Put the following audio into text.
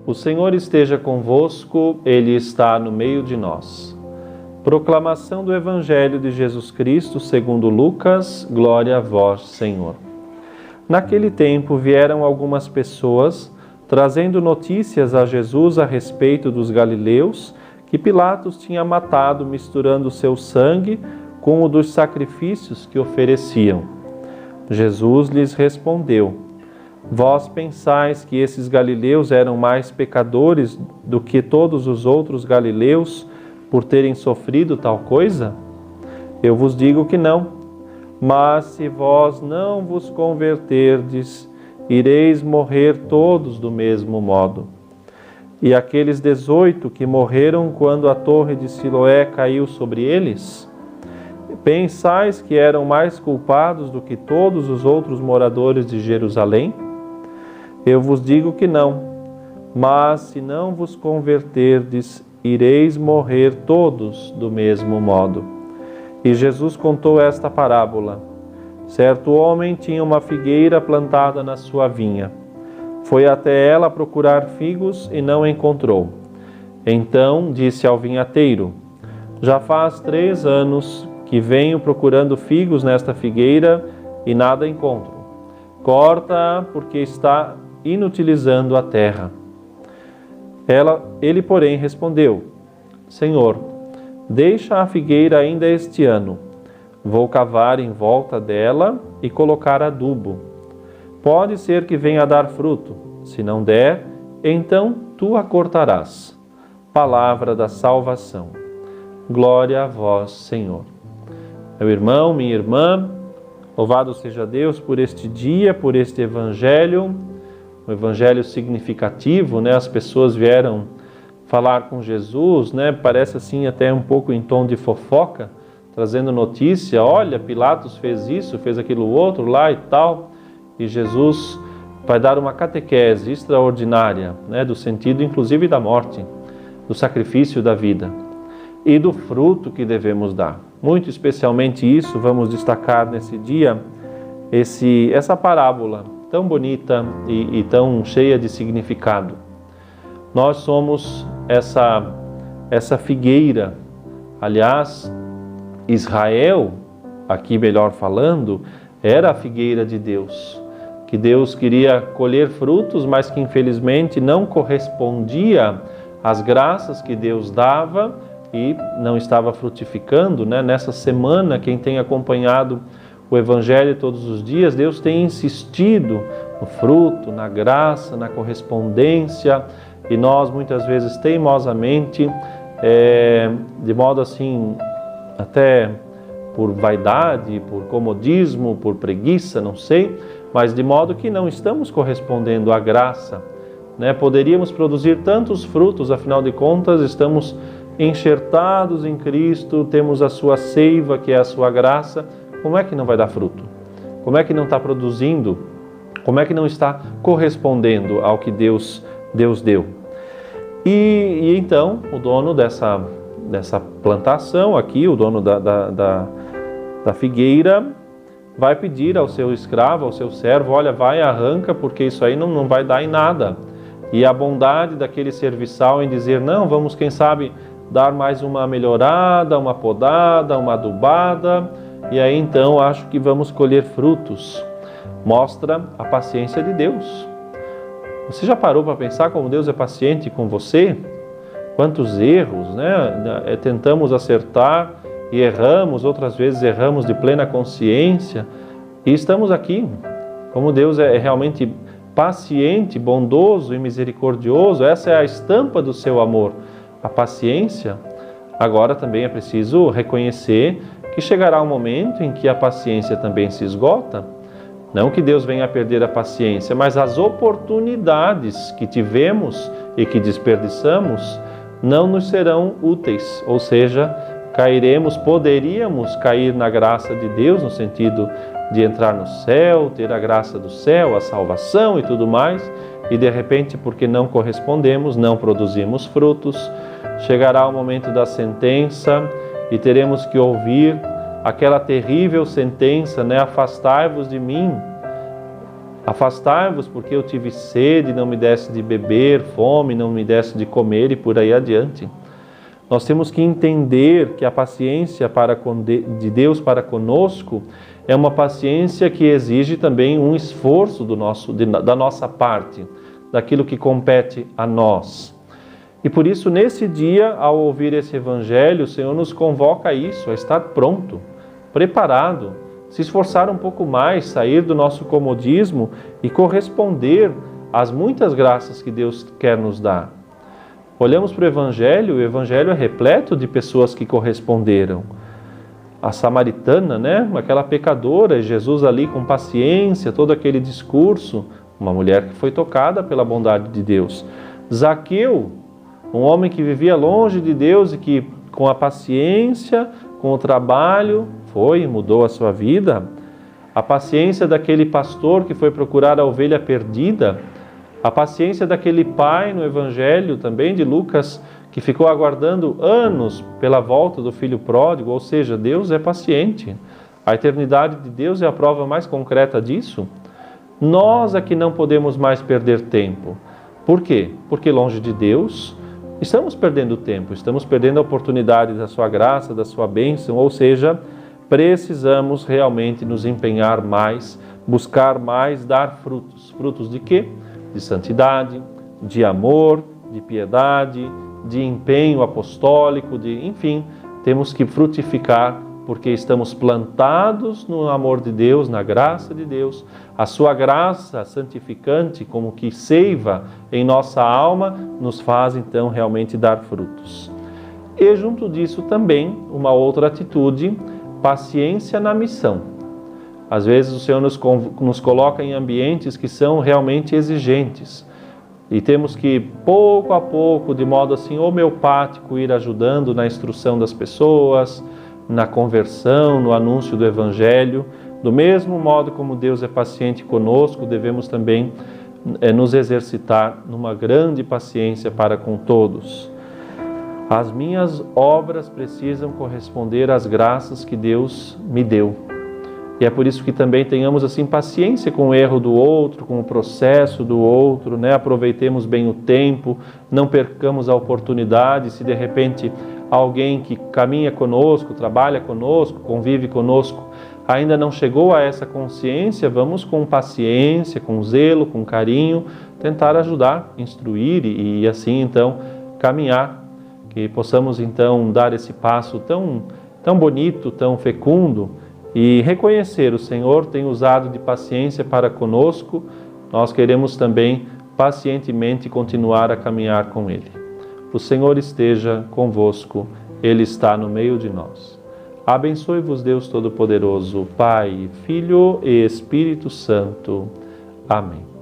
O Senhor esteja convosco, Ele está no meio de nós. Proclamação do Evangelho de Jesus Cristo segundo Lucas, glória a vós, Senhor. Naquele tempo vieram algumas pessoas, trazendo notícias a Jesus a respeito dos galileus, que Pilatos tinha matado misturando seu sangue com o dos sacrifícios que ofereciam. Jesus lhes respondeu: Vós pensais que esses galileus eram mais pecadores do que todos os outros galileus por terem sofrido tal coisa? Eu vos digo que não. Mas se vós não vos converterdes, ireis morrer todos do mesmo modo. E aqueles 18 que morreram quando a torre de Siloé caiu sobre eles? Pensais que eram mais culpados do que todos os outros moradores de Jerusalém? Eu vos digo que não, mas se não vos converterdes, ireis morrer todos do mesmo modo. E Jesus contou esta parábola. Certo homem tinha uma figueira plantada na sua vinha. Foi até ela procurar figos e não encontrou. Então disse ao vinhateiro: Já faz 3 anos que venho procurando figos nesta figueira e nada encontro. Corta-a porque está inutilizando a terra. Ele, porém, respondeu: Senhor, deixa a figueira ainda este ano. Vou cavar em volta dela e colocar adubo. Pode ser que venha a dar fruto. Se não der, então tu a cortarás. Palavra da salvação. Glória a vós, Senhor. Meu irmão, minha irmã, louvado seja Deus por este dia, por este Evangelho, um Evangelho significativo, né? As pessoas vieram falar com Jesus, né? Parece assim até um pouco em tom de fofoca, trazendo notícia: olha, Pilatos fez isso, fez aquilo outro lá e tal. E Jesus vai dar uma catequese extraordinária, né? Do sentido inclusive da morte, do sacrifício da vida e do fruto que devemos dar. Muito especialmente isso vamos destacar nesse dia, essa parábola tão bonita e tão cheia de significado. Nós somos essa figueira. Aliás, Israel, aqui melhor falando, era a figueira de Deus, que Deus queria colher frutos, mas que infelizmente não correspondia às graças que Deus dava e não estava frutificando, né? Nessa semana, quem tem acompanhado o Evangelho todos os dias, Deus tem insistido no fruto, na graça, na correspondência, e nós muitas vezes teimosamente, de modo assim, até por vaidade, por comodismo, por preguiça, não sei, mas de modo que não estamos correspondendo à graça, né? Poderíamos produzir tantos frutos, afinal de contas estamos enxertados em Cristo, temos a sua seiva, que é a sua graça. Como é que não vai dar fruto? Como é que não está produzindo? Como é que não está correspondendo ao que Deus deu? E então, o dono dessa plantação aqui, o dono da figueira, vai pedir ao seu escravo, ao seu servo: olha, vai, arranca, porque isso aí não vai dar em nada. E a bondade daquele serviçal em dizer: não, vamos, quem sabe, dar mais uma melhorada, uma podada, uma adubada, e aí então acho que vamos colher frutos. Mostra a paciência de Deus. Você já parou para pensar como Deus é paciente com você? Quantos erros, né? Tentamos acertar e erramos, outras vezes erramos de plena consciência, e estamos aqui. Como Deus é realmente paciente, bondoso e misericordioso, essa é a estampa do seu amor, a paciência. Agora também é preciso reconhecer que chegará um momento em que a paciência também se esgota. Não que Deus venha a perder a paciência, mas as oportunidades que tivemos e que desperdiçamos não nos serão úteis, ou seja, poderíamos cair na graça de Deus, no sentido de entrar no céu, ter a graça do céu, a salvação e tudo mais, e de repente, porque não correspondemos, não produzimos frutos, chegará o momento da sentença e teremos que ouvir aquela terrível sentença, né? Afastai-vos de mim, Afastai-vos, porque eu tive sede, não me desse de beber, fome, não me desse de comer, e por aí adiante. Nós temos que entender que a paciência de Deus para conosco é uma paciência que exige também um esforço da nossa parte, daquilo que compete a nós. E por isso, nesse dia, ao ouvir esse Evangelho, o Senhor nos convoca a isso, a estar pronto, preparado, se esforçar um pouco mais, sair do nosso comodismo e corresponder às muitas graças que Deus quer nos dar. Olhamos para o Evangelho é repleto de pessoas que corresponderam. A samaritana, né? Aquela pecadora, Jesus ali com paciência, todo aquele discurso, uma mulher que foi tocada pela bondade de Deus. Zaqueu, um homem que vivia longe de Deus e que com a paciência, com o trabalho, foi e mudou a sua vida. A paciência daquele pastor que foi procurar a ovelha perdida, a paciência daquele pai no Evangelho também de Lucas, que ficou aguardando anos pela volta do filho pródigo, ou seja, Deus é paciente. A eternidade de Deus é a prova mais concreta disso. Nós é que não podemos mais perder tempo. Por quê? Porque longe de Deus estamos perdendo tempo, estamos perdendo a oportunidade da sua graça, da sua bênção, ou seja, precisamos realmente nos empenhar mais, buscar mais, dar frutos. Frutos de quê? De santidade, de amor, de piedade, de empenho apostólico, enfim, temos que frutificar porque estamos plantados no amor de Deus, na graça de Deus. A sua graça santificante, como que seiva em nossa alma, nos faz então realmente dar frutos. E junto disso também uma outra atitude, paciência na missão. Às vezes o Senhor nos coloca em ambientes que são realmente exigentes e temos que, pouco a pouco, de modo assim homeopático, ir ajudando na instrução das pessoas, na conversão, no anúncio do Evangelho. Do mesmo modo como Deus é paciente conosco, devemos também nos exercitar numa grande paciência para com todos. As minhas obras precisam corresponder às graças que Deus me deu. E é por isso que também tenhamos assim paciência com o erro do outro, com o processo do outro, né? Aproveitemos bem o tempo, não percamos a oportunidade. Se de repente alguém que caminha conosco, trabalha conosco, convive conosco, ainda não chegou a essa consciência, vamos com paciência, com zelo, com carinho, tentar ajudar, instruir e assim então caminhar, que possamos então dar esse passo tão bonito, tão fecundo, e reconhecer o Senhor tem usado de paciência para conosco, nós queremos também pacientemente continuar a caminhar com Ele. O Senhor esteja convosco, Ele está no meio de nós. Abençoe-vos Deus Todo-Poderoso, Pai, Filho e Espírito Santo. Amém.